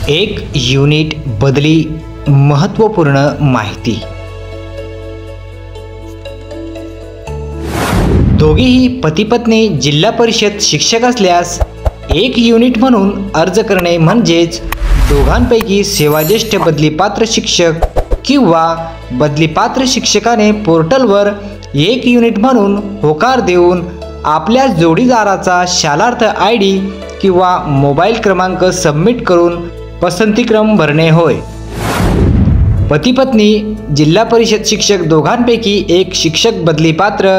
एक युनिट बदली महत्त्वपूर्ण माहिती। दोघेही पती पत्नी जिल्हा परिषद शिक्षक असल्यास एक युनिट म्हणून अर्ज करणे म्हणजेच दोघांपैकी सेवाज्येष्ठ बदलीपात्र शिक्षक किंवा बदलीपात्र शिक्षकाने पोर्टलवर एक युनिट म्हणून होकार देऊन आपल्या जोडीदाराचा शालार्थ ID किंवा मोबाईल क्रमांक सबमिट करून पसंतीक्रम भरणे होय। पती पत्नी जिल्हा परिषद शिक्षक दोघांपैकी एक शिक्षक बदलीपात्र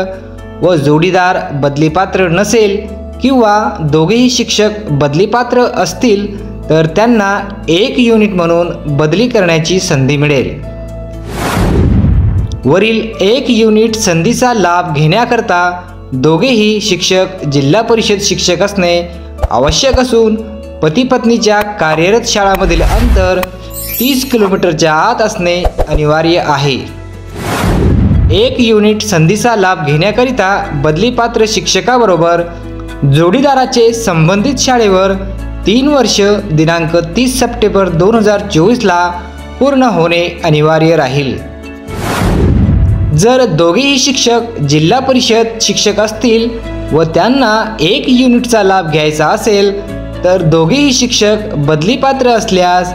व जोडीदार बदलीपात्र नसेल किंवा दोघेही शिक्षक बदलीपात्र असतील तर त्यांना एक युनिट म्हणून बदली करण्याची संधी मिळेल। वरील एक युनिट संधीचा लाभ घेण्याकरता दोघेही शिक्षक जिल्हा परिषद शिक्षक असणे आवश्यक असून पती पत्नीच्या कार्यरत शाळांमधील अंतर 30 किलोमीटरच्या आत असणे अनिवार्य आहे। एक युनिट संधीचा लाभ घेण्याकरिता बदलीपात्र शिक्षकाबरोबर जोडीदाराचे संबंधित शाळेवर 3 वर्ष दिनांक 30 सप्टेंबर 2024 ला पूर्ण होणे अनिवार्य राहील। जर दोघेही शिक्षक जिल्हा परिषद शिक्षक असतील व त्यांना एक युनिटचा लाभ घ्यायचा असेल तर दोघेही शिक्षक बदलीपात्र असल्यास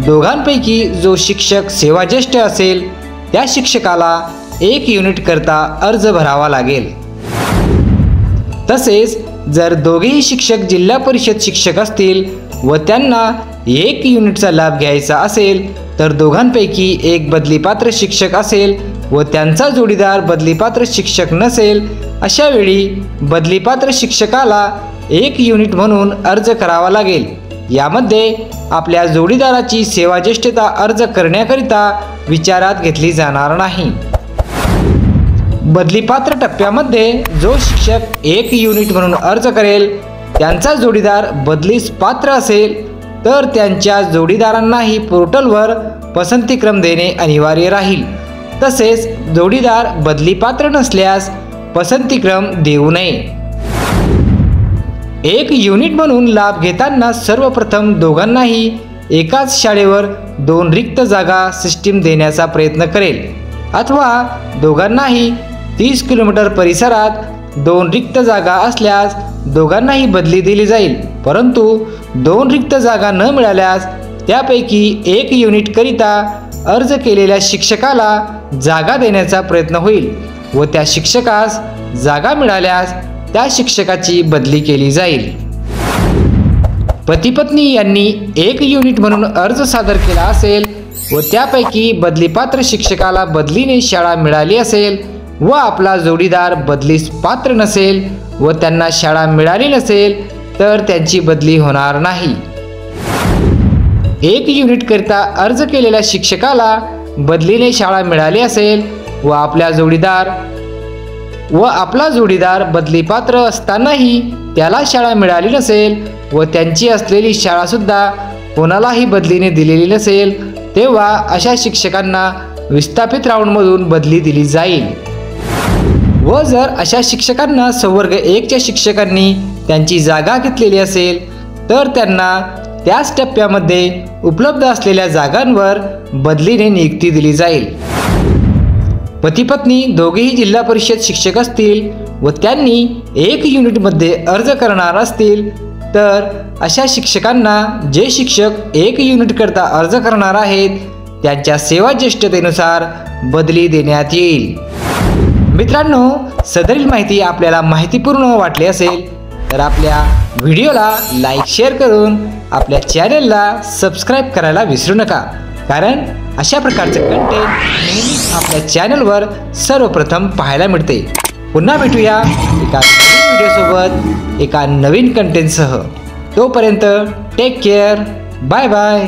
दोघांपैकी जो शिक्षक सेवाज्येष्ठ असेल त्या शिक्षकाला एक युनिट करता अर्ज भरावा लागेल। तसेच जर दोघेही शिक्षक जिल्हा परिषद शिक्षक असतील व त्यांना एक युनिटचा लाभ घ्यायचा असेल तर दोघांपैकी एक बदलीपात्र शिक्षक असेल व त्यांचा जोडीदार बदलीपात्र शिक्षक नसेल अशा वेळी बदलीपात्र शिक्षकाला एक युनिट म्हणून अर्ज करावा लागेल। यामध्ये आपल्या जोडीदाराची सेवाज्येष्ठता अर्ज करण्याकरिता विचारात घेतली जाणार नाही। बदलीपात्र टप्प्यामध्ये जो शिक्षक एक युनिट म्हणून अर्ज करेल त्यांचा जोडीदार बदलीस पात्र असेल तर त्यांच्या जोडीदारांनाही पोर्टलवर पसंतीक्रम देणे अनिवार्य राहील। तसेच जोडीदार बदलीपात्र नसल्यास पसंतीक्रम देऊ नये। एक युनिट म्हणून लाभ घेताना सर्वप्रथम दोघांनाही एकाच शाळेवर 2 रिक्त जागा सिस्टीम देण्याचा प्रयत्न करेल अथवा दोघांनाही 30 किलोमीटर परिसरात 2 रिक्त जागा असल्यास दोघांनाही बदली दिली जाईल, परंतु 2 रिक्त जागा न मिळाल्यास त्यापैकी एक युनिट करिता अर्ज केलेल्या शिक्षकाला जागा देण्याचा प्रयत्न होईल व त्या शिक्षकास जागा मिळाल्यास त्या शिक्षकाची बदली केली जाईल। पती पत्नी यांनी एक युनिट म्हणून अर्ज सादर केला असेल व त्यापैकी बदलीपात्र शिक्षकाला बदलीने शाळा मिळाली असेल व आपला जोडीदार बदलीस पात्र नसेल व त्यांना शाळा मिळाली नसेल तर त्यांची बदली होणार नाही। एक युनिट करिता अर्ज केलेल्या शिक्षकाला बदलीने शाळा मिळाली असेल व आपला जोडीदार बदलीपात्र असतानाही त्याला शाळा मिळाली नसेल व त्यांची असलेली शाळा सुद्धा कोणालाही बदलीने दिलेली नसेल तेव्हा अशा शिक्षकांना विस्थापित राऊंडमधून बदली दिली जाईल। व जर अशा शिक्षकांना संवर्ग 1 च्या शिक्षकांनी त्यांची जागा घेतलेली असेल तर त्यांना त्याच टप्प्यामध्ये उपलब्ध असलेल्या जागांवर बदलीने नियुक्ती दिली जाईल। पती पत्नी दोघेही जिल्हा परिषद शिक्षक असतील व त्यांनी एक युनिटमध्ये अर्ज करणार असतील तर अशा शिक्षकांना जे शिक्षक एक युनिट करता अर्ज करणार आहेत त्यांच्या सेवाज्येष्ठतेनुसार बदली देण्यात येईल। मित्रांनो, सदरील माहिती आपल्याला माहितीपूर्ण वाटली असेल तर आपल्या व्हिडिओला लाईक शेअर करून आपल्या चॅनलला सबस्क्राईब करायला विसरू नका, कारण अशा प्रकारचे कंटेंट नेहमीच आपल्या चॅनलवर सर्वप्रथम पाहायला मिळते। पुन्हा भेटूया एका नवीन व्हिडिओसोबत एका नवीन कंटेंटसह। तोपर्यंत टेक केअर, बाय बाय।